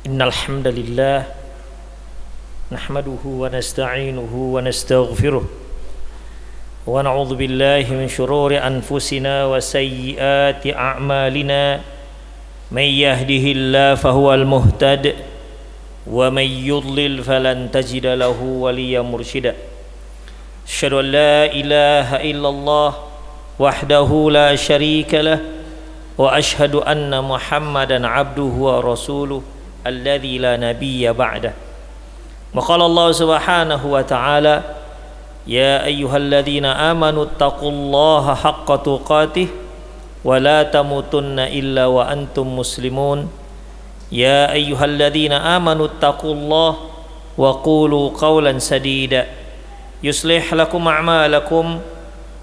Innal hamdalillah nahmaduhu wa nasta'inuhu wa nastaghfiruh wa na'udzu billahi min shururi anfusina wa sayyiati a'malina may yahdihillahu fahuwal muhtad wa may yudlil falan tajida lahu waliyyan mursyida. Asyhadu an la ilaha illallah wahdahu la syarika lah wa asyhadu anna Muhammadan abduhu wa rasuluh alladzi la nabiyya ba'dah. Maqala Allah subhanahu wa ta'ala, ya ayyuhalladzina amanu taqullaha haqqa tuqatih wa la tamutunna illa wa antum muslimun. Ya ayyuhalladzina amanu taqullaha wa qulu qawlan sadida yuslih lakum a'malakum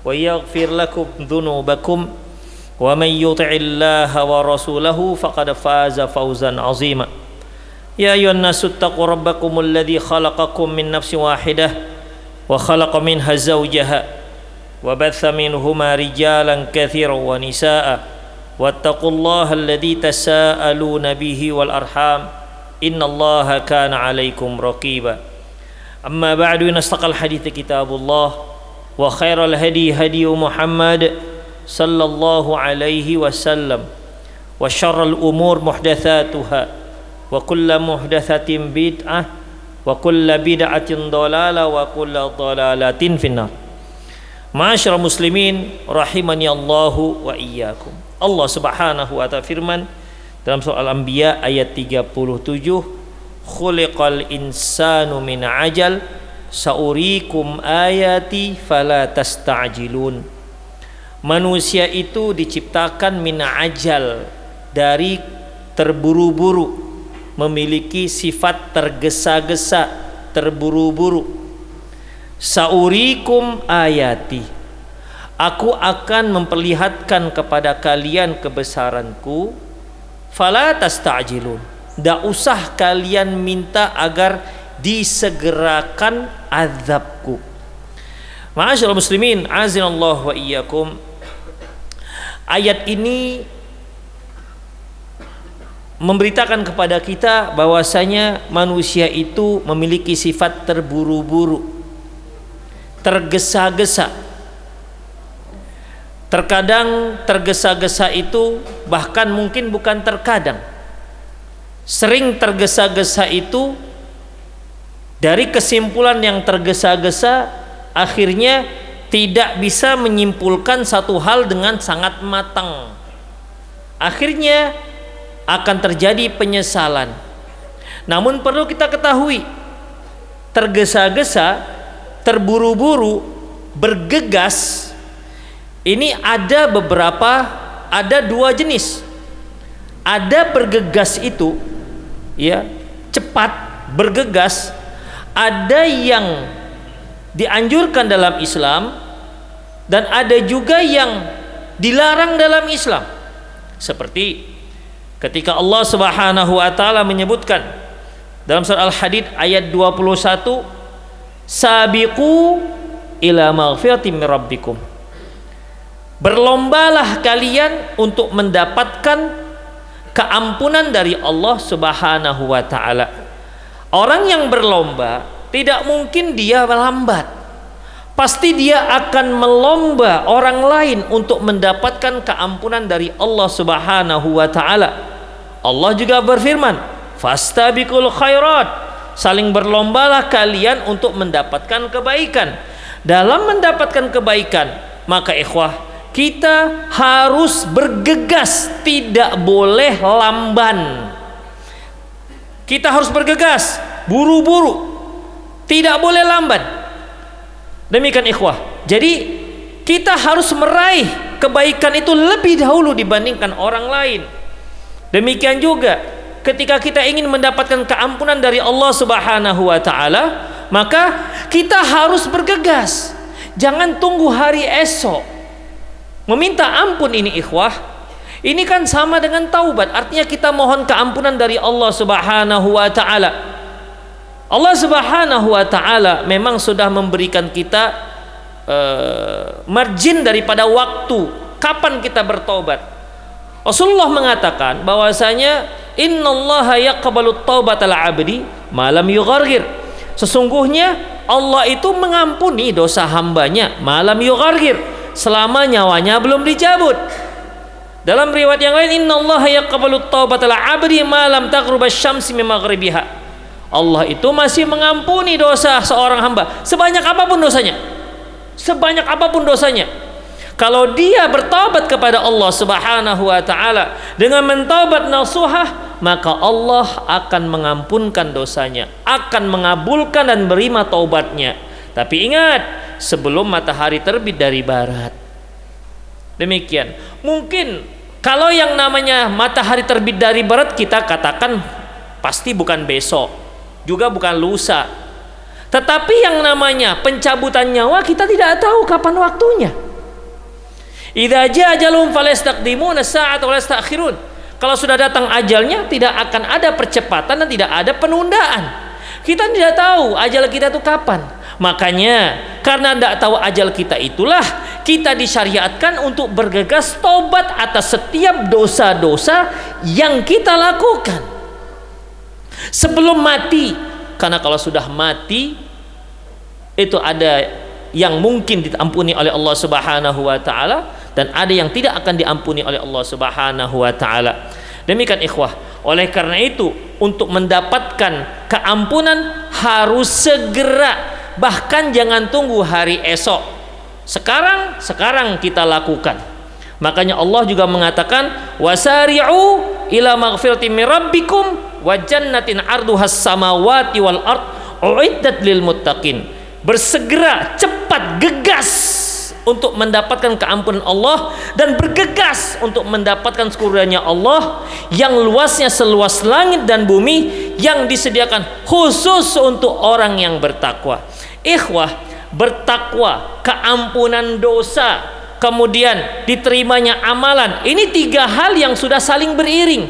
wa yaghfir lakum dhunubakum wa man yuti'illaha wa rasulahu faqad faza fawzan 'azima. Ya ayyuhan nasu taqu rabbakumul ladzi khalaqakum min nafsin wahidah wa khalaqa minha zawjaha wa batha minhuma rijalan katsiran wa nisaa'a wattaqullaha alladzi tasaaluna bihi wal arham innallaha kana 'alaikum raqiba. Amma ba'du, nastaqal hadits kitabullah wa khairal hadi hadi Muhammad sallallahu alaihi wasallam wa syarrul umur muhdatsatuha wa kullu muhdatsatin bid'ah wa kullu bid'atin dhalalah wa kullu dhalalatin finnar. Ma'asyiral muslimin rahimani Allahu wa iyyakum. Allah Subhanahu wa ta'ala firman dalam surah Al-Anbiya ayat 37, khuliqal insanu min ajal saurikum ayati fala tasta'jilun. Manusia itu diciptakan min ajal, dari terburu-buru, memiliki sifat tergesa-gesa, terburu-buru. Saurikum ayati, aku akan memperlihatkan kepada kalian kebesaranku. Fala tasta'jilun, tidak usah kalian minta agar disegerakan azabku. Ma'asyiral muslimin, azinallahu wa iyyakum. Ayat ini memberitakan kepada kita bahwasanya manusia itu memiliki sifat terburu-buru, tergesa-gesa. Terkadang tergesa-gesa itu, bahkan mungkin bukan terkadang, sering tergesa-gesa itu, dari kesimpulan yang tergesa-gesa akhirnya tidak bisa menyimpulkan satu hal dengan sangat matang. Akhirnya akan terjadi penyesalan. Namun perlu kita ketahui, tergesa-gesa, terburu-buru, bergegas ini ada dua jenis. Ada bergegas itu ya, cepat bergegas. Ada yang dianjurkan dalam Islam dan ada juga yang dilarang dalam Islam. Seperti ketika Allah Subhanahu wa ta'ala menyebutkan dalam surah Al-Hadid ayat 21, sabiqu ila maghfiratin min rabbikum, berlombalah kalian untuk mendapatkan keampunan dari Allah Subhanahu wa ta'ala. Orang yang berlomba tidak mungkin dia lambat, pasti dia akan melomba orang lain untuk mendapatkan keampunan dari Allah Subhanahu wa ta'ala. Allah juga berfirman, fastabiqul khairat, saling berlombalah kalian untuk mendapatkan kebaikan. Dalam mendapatkan kebaikan, maka ikhwah, kita harus bergegas, tidak boleh lamban. Kita harus bergegas, buru-buru, tidak boleh lamban. Demikian ikhwah. Jadi kita harus meraih kebaikan itu lebih dahulu dibandingkan orang lain. Demikian juga ketika kita ingin mendapatkan keampunan dari Allah Subhanahu wa ta'ala, maka kita harus bergegas. Jangan tunggu hari esok. Meminta ampun ini ikhwah, ini kan sama dengan taubat. Artinya kita mohon keampunan dari Allah Subhanahu wa ta'ala. Allah Subhanahu wa ta'ala memang sudah memberikan kita margin daripada waktu kapan kita bertobat. Rasulullah mengatakan bahwasanya innallaha yaqbalut taubatal 'abdi ma lam yughargir. Sesungguhnya Allah itu mengampuni dosa hambanya malam yughargir, selama nyawanya belum dicabut. Dalam riwayat yang lain, innallaha yaqbalut taubatal 'abdi ma lam taghrub asy-syamsi min maghribiha. Allah itu masih mengampuni dosa seorang hamba sebanyak apapun dosanya. Sebanyak apapun dosanya. Kalau dia bertaubat kepada Allah Subhanahu wa taala dengan mentaubat nasuhah, maka Allah akan mengampunkan dosanya, akan mengabulkan dan menerima taubatnya. Tapi ingat, sebelum matahari terbit dari barat. Demikian. Mungkin kalau yang namanya matahari terbit dari barat kita katakan pasti bukan besok, juga bukan lusa. Tetapi yang namanya pencabutan nyawa kita tidak tahu kapan waktunya. Idza jaa ajalun falastaqdimuna as-sa'ata wa lastakhirun. Kalau sudah datang ajalnya, tidak akan ada percepatan dan tidak ada penundaan. Kita tidak tahu ajal kita itu kapan. Makanya karena tidak tahu ajal kita, itulah kita disyariatkan untuk bergegas tobat atas setiap dosa-dosa yang kita lakukan sebelum mati. Karena kalau sudah mati, itu ada yang mungkin diampuni oleh Allah Subhanahu wa taala dan ada yang tidak akan diampuni oleh Allah Subhanahu wa taala. Demikian ikhwah. Oleh karena itu, untuk mendapatkan keampunan harus segera, bahkan jangan tunggu hari esok. Sekarang kita lakukan. Makanya Allah juga mengatakan, wasari'u ila maghfiratin min rabbikum wa jannatin 'arduhas samawati wal ard uiddat lil muttaqin. Bersegera, cepat, gegas untuk mendapatkan keampunan Allah dan bergegas untuk mendapatkan surganya Allah yang luasnya seluas langit dan bumi, yang disediakan khusus untuk orang yang bertakwa. Ikhwah, bertakwa, keampunan dosa, kemudian diterimanya amalan, ini tiga hal yang sudah saling beriring.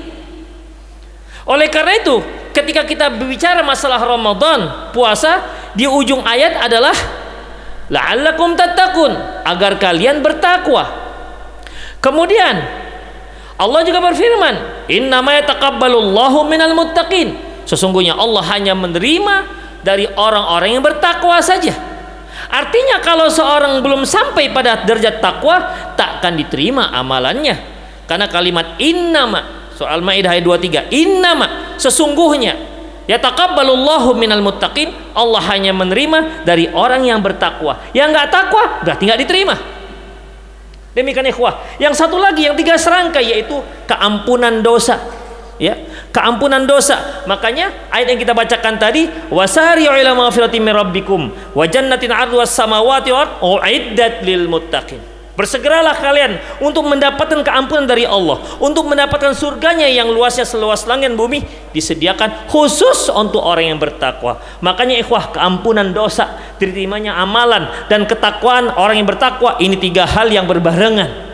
Oleh karena itu, ketika kita berbicara masalah Ramadan, puasa, di ujung ayat adalah la'allakum tattaqun, agar kalian bertakwa. Kemudian Allah juga berfirman, innama yataqabbalullahu minal muttaqin. Sesungguhnya Allah hanya menerima dari orang-orang yang bertakwa saja. Artinya kalau seorang belum sampai pada derajat takwa, tak akan diterima amalannya. Karena kalimat innama, soal Maidah ayat 23, innama, sesungguhnya yataqabbalullahu minal muttaqin, Allah hanya menerima dari orang yang bertakwa. Yang nggak takwa berarti nggak diterima. Demikian ikhwah. Yang satu lagi, yang tiga serangkai, yaitu keampunan dosa. Ya, keampunan dosa. Makanya ayat yang kita bacakan tadi, wasari'u ila maghfiratin min rabbikum wa jannatin 'arduhas samawati wal ard uiddat lil muttaqin. Bersegeralah kalian untuk mendapatkan keampunan dari Allah, untuk mendapatkan surganya yang luasnya seluas langit bumi, disediakan khusus untuk orang yang bertakwa. Makanya ikhwah, keampunan dosa, diterimanya amalan, dan ketakwaan orang yang bertakwa, ini tiga hal yang berbarengan.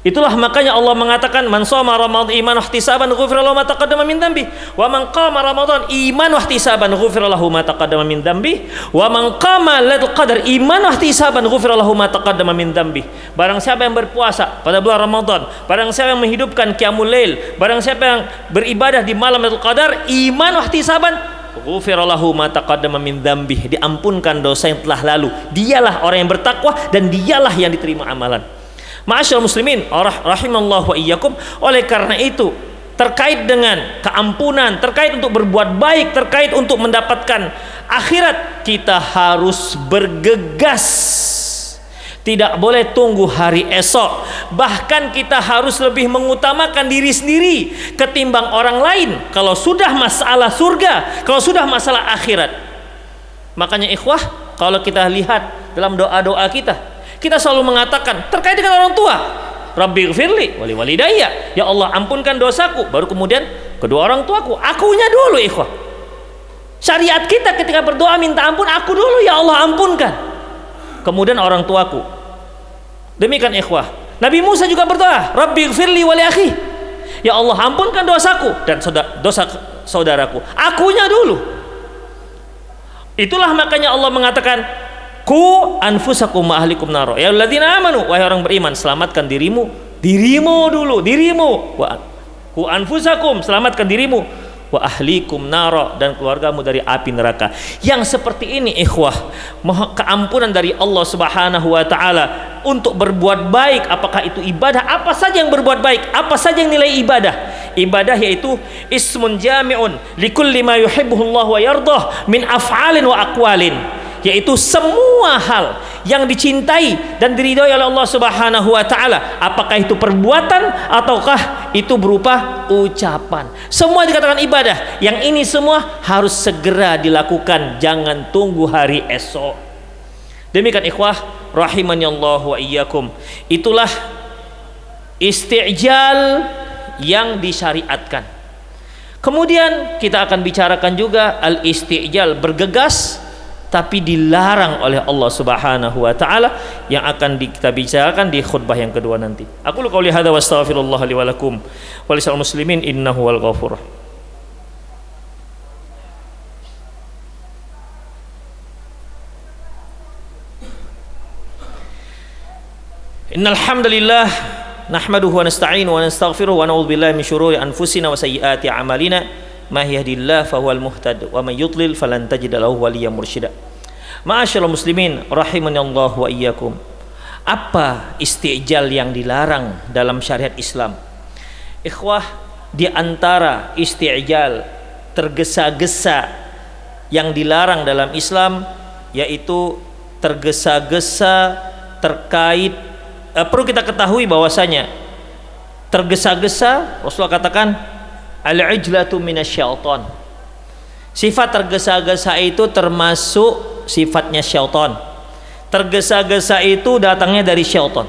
Itulah makanya Allah mengatakan, man shoma ramadan iman wahtisaban ghufira lahu ma taqaddama min dhanbi wa man qama ramadan iman wahtisaban ghufira lahu ma taqaddama min dhanbi wa man qama lailatul qadar iman wahtisaban ghufira lahu ma taqaddama min dhanbi. Barang siapa yang berpuasa pada bulan Ramadan, barang siapa yang menghidupkan qiyamul lail, barang siapa yang beribadah di malam lailatul qadar iman wahtisaban ghufira lahu ma taqaddama min dhanbi, diampunkan dosa yang telah lalu. Dialah orang yang bertakwa dan dialah yang diterima amalan. Ma'asyiral muslimin rahimallahu wa iyyakum. Oleh karena itu, terkait dengan keampunan, terkait untuk berbuat baik, terkait untuk mendapatkan akhirat, kita harus bergegas. Tidak boleh tunggu hari esok. Bahkan kita harus lebih mengutamakan diri sendiri ketimbang orang lain kalau sudah masalah surga, kalau sudah masalah akhirat. Makanya ikhwah, kalau kita lihat dalam doa-doa kita selalu mengatakan terkait dengan orang tua, Rabbighfirli wali walidayya, ya Allah ampunkan dosaku, baru kemudian kedua orang tuaku, akunya dulu ikhwah. Syariat kita ketika berdoa minta ampun, aku dulu ya Allah ampunkan, kemudian orang tuaku. Demikian ikhwah. Nabi Musa juga berdoa, Rabbighfirli wali akhi, ya Allah ampunkan dosaku dan dosa saudaraku, akunya dulu. Itulah makanya Allah mengatakan, ku anfusakum wa ahlikum naro, ya alladzina amanu, wahai orang beriman, selamatkan dirimu dulu, dirimu Ku anfusakum, selamatkan dirimu, wa ahlikum nara, dan keluargamu dari api neraka. Yang seperti ini ikhwah, keampunan dari Allah Subhanahu wa taala untuk berbuat baik. Apakah itu ibadah? Apa saja yang berbuat baik, apa saja yang nilai ibadah. Ibadah yaitu ismun jami'un likulli ma yuhibbuhullah wa yardah min af'alin wa aqwalin, yaitu semua hal yang dicintai dan diridhoi oleh Allah Subhanahu wa taala, apakah itu perbuatan ataukah itu berupa ucapan, semua dikatakan ibadah. Yang ini semua harus segera dilakukan, jangan tunggu hari esok. Demikian ikhwah rahimani Allah wa iyyakum. Itulah isti'jal yang disyariatkan. Kemudian kita akan bicarakan juga al-isti'jal, bergegas tapi dilarang oleh Allah Subhanahu wa taala, yang akan kita bicarakan di khutbah yang kedua nanti. Aku qouli hadza wa astaghfirullah li wa lakum wa lisal muslimin innahu wal ghafur. Innal hamdalillah nahmaduhu wa nasta'inu wa nastaghfiruhu wa na'udzu billahi min syururi anfusina wa sayyiati a'malina. Ma yahdihillahu fahuwal muhtad wa may yudlil falan tajida lahu waliyyan mursyida. Ma'asyiral muslimin rahimani Allah wa iyyakum. Apa isti'jal yang dilarang dalam syariat Islam? Ikhwah, di antara isti'jal, tergesa-gesa yang dilarang dalam Islam, yaitu tergesa-gesa terkait perlu kita ketahui bahwasanya tergesa-gesa, Rasulullah katakan al-ijlatu minasyaiton. Sifat tergesa-gesa itu termasuk sifatnya syaitan. Tergesa-gesa itu datangnya dari syaitan.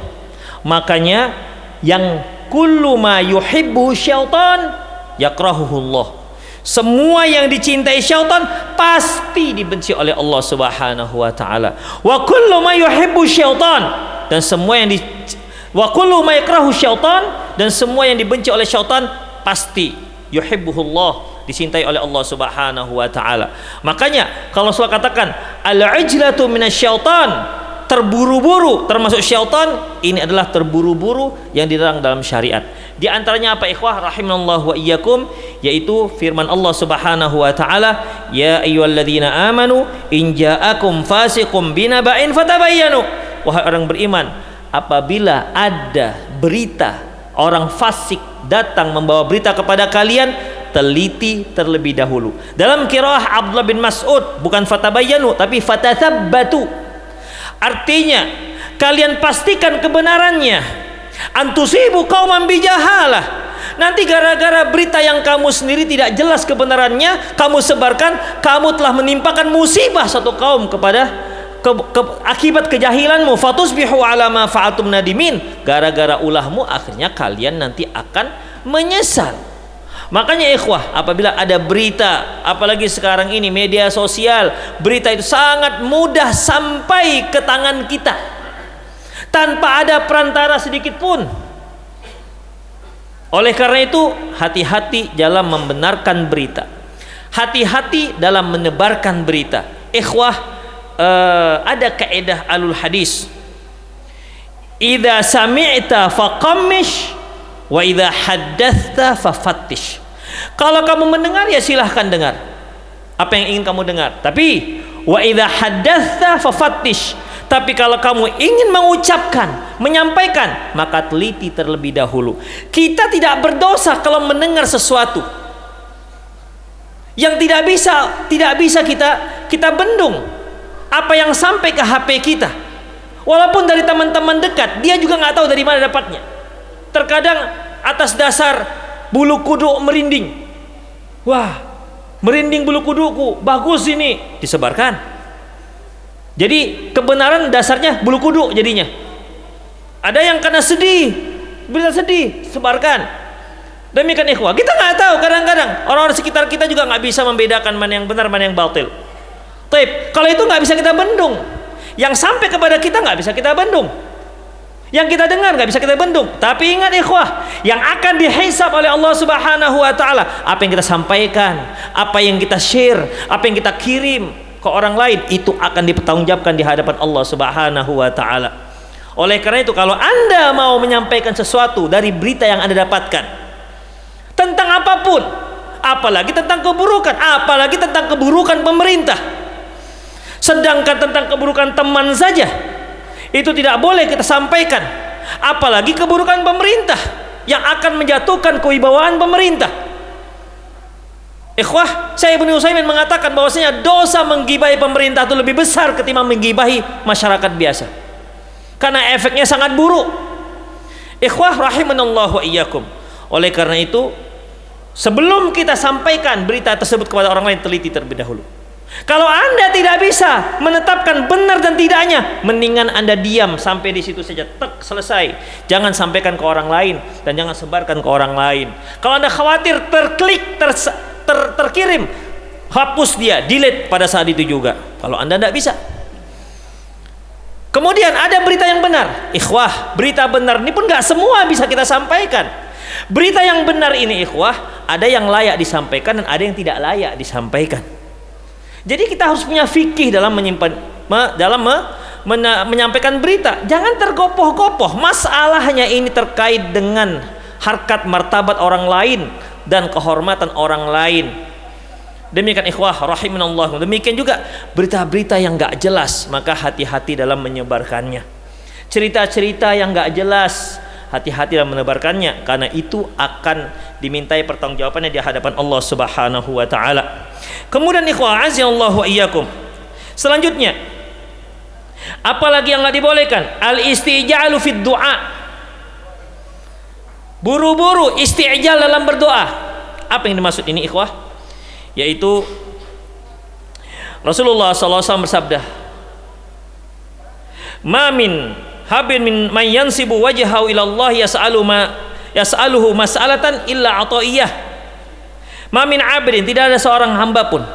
Makanya yang kullu ma yuhibbu syaitan yakrahuhullah. Semua yang dicintai syaitan pasti dibenci oleh Allah Subhanahu wa taala. Wa kullu ma yuhibbu syaitan, dan semua yang wa kullu ma yakrahu syaitan, dan semua yang dibenci oleh syaitan pasti yuhibbuhullah, dicintai oleh Allah Subhanahu wa taala. Makanya kalau Rasulullah katakan al-ijlatu minasyaitan, terburu-buru termasuk syaitan, ini adalah terburu-buru yang dilarang dalam syariat. Di antaranya apa ikhwah rahimanallahu wa iyyakum, yaitu firman Allah Subhanahu wa taala, ya ayyuhalladzina amanu in ja'akum fasiqum binaba'in fatabayyanu. Wahai orang beriman, apabila ada berita orang fasik datang membawa berita kepada kalian, teliti terlebih dahulu. Dalam qiraah Abdullah bin Mas'ud bukan fatabayyanu tapi fatathabbatu. Artinya kalian pastikan kebenarannya. Antusibu qauman bijahalah. Nanti gara-gara berita yang kamu sendiri tidak jelas kebenarannya kamu sebarkan, kamu telah menimpakan musibah satu kaum kepada akibat kejahilanmu, fatusbihu ala ma fa'atum nadimin, gara-gara ulahmu akhirnya kalian nanti akan menyesal. Makanya ikhwah, apabila ada berita, apalagi sekarang ini media sosial, berita itu sangat mudah sampai ke tangan kita tanpa ada perantara sedikit pun. Oleh karena itu hati-hati dalam membenarkan berita, hati-hati dalam menebarkan berita. Ikhwah, ada kaidah alul hadis, idza sami'ta faqammish wa idza haddatsta fafattish. Kalau kamu mendengar ya silahkan dengar apa yang ingin kamu dengar, tapi wa idza haddatsta fafattish, tapi kalau kamu ingin mengucapkan, menyampaikan, maka teliti terlebih dahulu. Kita tidak berdosa kalau mendengar sesuatu yang tidak bisa kita bendung apa yang sampai ke HP kita, walaupun dari teman-teman dekat, dia juga nggak tahu dari mana dapatnya. Terkadang atas dasar bulu kuduk merinding, wah merinding bulu kudukku, bagus ini, disebarkan. Jadi kebenaran dasarnya bulu kuduk jadinya. Ada yang karena sedih, berita sedih, sebarkan. Demikian ikhwah, kita nggak tahu, kadang-kadang orang-orang sekitar kita juga nggak bisa membedakan mana yang benar mana yang batil. Taib, kalau itu nggak bisa kita bendung, yang sampai kepada kita nggak bisa kita bendung, yang kita dengar nggak bisa kita bendung. Tapi ingat ikhwah, yang akan dihisab oleh Allah Subhanahu wa taala apa yang kita sampaikan, apa yang kita share, apa yang kita kirim ke orang lain, itu akan dipertanggungjawabkan di hadapan Allah Subhanahu wa taala. Oleh karena itu kalau Anda mau menyampaikan sesuatu dari berita yang Anda dapatkan, tentang apapun, apalagi tentang keburukan, apalagi tentang keburukan pemerintah. Sedangkan tentang keburukan teman saja itu tidak boleh kita sampaikan, apalagi keburukan pemerintah yang akan menjatuhkan kewibawaan pemerintah. Ikhwah, Syekh Ibnu Utsaimin mengatakan bahwasanya dosa menggibahi pemerintah itu lebih besar ketimbang menggibahi masyarakat biasa, karena efeknya sangat buruk. Ikhwah rahimanallahu wa iyyakum. Oleh karena itu, sebelum kita sampaikan berita tersebut kepada orang lain, teliti terlebih dahulu. Kalau Anda tidak bisa menetapkan benar dan tidaknya, mendingan Anda diam sampai di situ saja, tek, selesai. Jangan sampaikan ke orang lain dan jangan sebarkan ke orang lain. Kalau Anda khawatir terklik, terkirim, hapus dia, delete pada saat itu juga. Kalau Anda tidak bisa. Kemudian ada berita yang benar. Ikhwah, berita benar ini pun nggak semua bisa kita sampaikan. Berita yang benar ini, ikhwah, ada yang layak disampaikan dan ada yang tidak layak disampaikan. Jadi kita harus punya fikih dalam menyampaikan berita. Jangan tergopoh-gopoh. Masalahnya ini terkait dengan harkat martabat orang lain dan kehormatan orang lain. Demikian ikhwah rahimanallah. Demikian juga berita-berita yang enggak jelas, maka hati-hati dalam menyebarkannya. Cerita-cerita yang enggak jelas, hati-hati dalam menebarkannya, karena itu akan dimintai pertanggungjawabannya di hadapan Allah Subhanahu wa taala. Kemudian ikhwah azallahu wa iyyakum. Selanjutnya, apalagi yang enggak dibolehkan? Al-istijalu fid du'a. Buru-buru istijal dalam berdoa. Apa yang dimaksud ini ikhwah? Yaitu Rasulullah SAW bersabda, "Ma min habin min man yansibu wajhahu ila Allah yas'aluhu mas'alatan illa ata'iyah." Ma min 'abdin, tidak ada seorang hamba pun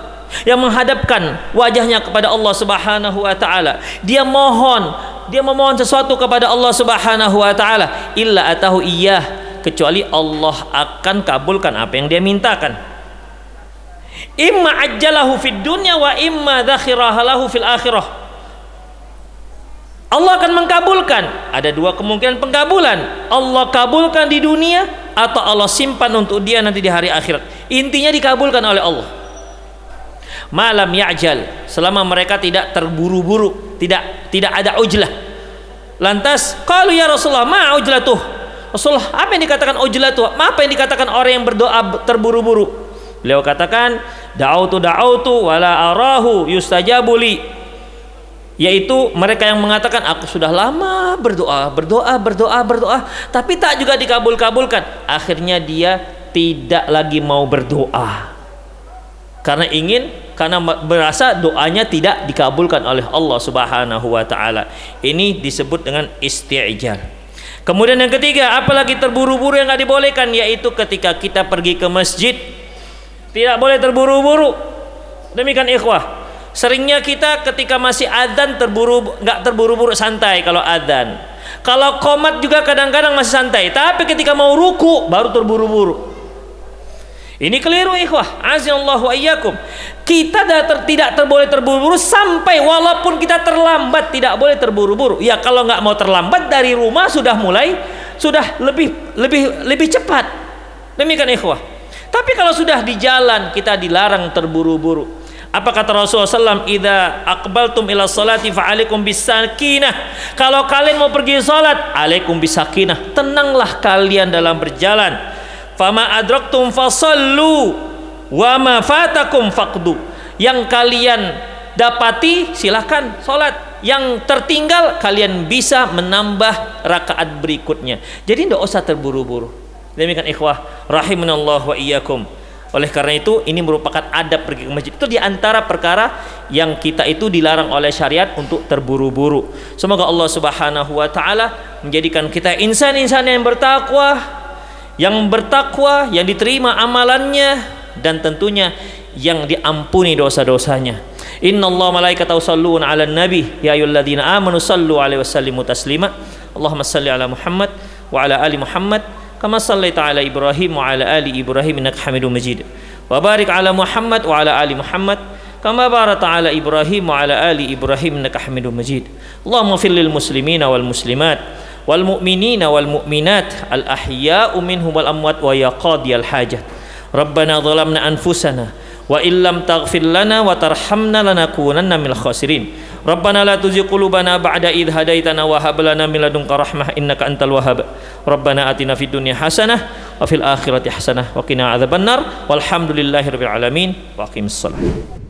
yang menghadapkan wajahnya kepada Allah Subhanahu wa taala, dia memohon sesuatu kepada Allah Subhanahu wa taala, illa atahu iyyah, kecuali Allah akan kabulkan apa yang dia mintakan. Imma ajjalahu fid dunya wa imma dzakhiraha lahu fil akhirah. Allah akan mengkabulkan. Ada dua kemungkinan pengkabulan. Allah kabulkan di dunia atau Allah simpan untuk dia nanti di hari akhirat. Intinya dikabulkan oleh Allah. Malam ya'jal, selama mereka tidak terburu-buru, tidak ada ujlah. Lantas qalu ya Rasulullah, ma ujlatuh? Rasulullah, apa yang dikatakan ujlatuh? Apa yang dikatakan orang yang berdoa terburu-buru? Beliau katakan, da'autu wala arahu yustajabu li. Yaitu mereka yang mengatakan, aku sudah lama berdoa, tapi tak juga dikabulkan. Akhirnya dia tidak lagi mau berdoa karena merasa doanya tidak dikabulkan oleh Allah Subhanahu wa taala. Ini disebut dengan isti'jal. Kemudian yang ketiga, apalagi terburu-buru yang enggak dibolehkan, yaitu ketika kita pergi ke masjid, tidak boleh terburu-buru. Demikian ikhwah. Seringnya kita ketika masih adzan enggak terburu-buru, santai kalau adzan. Kalau qomat juga kadang-kadang masih santai, tapi ketika mau ruku baru terburu-buru. Ini keliru ikhwah, azallahu wa iyyakum. Kita tidak boleh terburu-buru sampai walaupun kita terlambat, tidak boleh terburu-buru. Ya kalau nggak mau terlambat dari rumah sudah lebih cepat. Demikian ikhwah. Tapi kalau sudah di jalan kita dilarang terburu-buru. Apa kata Rasulullah SAW? Idza aqbaltum ila sholati fa'alaikum bisakinah. Kalau kalian mau pergi salat, alaikum bisakinah. Tenanglah kalian dalam berjalan. Fama adraktum fasallu wa ma fatakum faqdu. Yang kalian dapati silakan salat, yang tertinggal kalian bisa menambah rakaat berikutnya. Jadi tidak usah terburu-buru. Demikian ikhwah rahimanallahu wa iyyakum. Oleh karena itu ini merupakan adab pergi ke masjid. Itu diantara perkara yang kita itu dilarang oleh syariat untuk terburu-buru. Semoga Allah Subhanahu wa taala menjadikan kita insan-insan yang bertakwa, yang diterima amalannya, dan tentunya yang diampuni dosa-dosanya. Innallaha malaikatahu yusholluna 'alan nabi ya ayyuhalladzina amanu shallu 'alaihi wa sallimu taslima. Allahumma shalli 'ala Muhammad wa 'ala ali Muhammad kama shallaita 'ala Ibrahim wa 'ala ali Ibrahim innaka Hamidum Majid. Wa barik 'ala Muhammad wa 'ala ali Muhammad kama barakta 'ala Ibrahim wa 'ala ali Ibrahim innaka Hamidum Majid. Allahumma ighfir lil muslimina wal muslimat wal mu'minina wal mu'minat al ahya'u minhum wal amwat wa ya qadiyal hajat. Rabbana zalamna anfusana wa illam taghfir lana wa tarhamna lanakunanna minal khasirin. Rabbana la tuzigh qulubana ba'da idh hadaitana wa hab lana min ladunka rahmah innaka antal wahhab. Rabbana atina fid dunya hasanah wa fil akhirati hasanah wa qina adzabannar. Walhamdulillahirabbil alamin. Wa aqimissalah.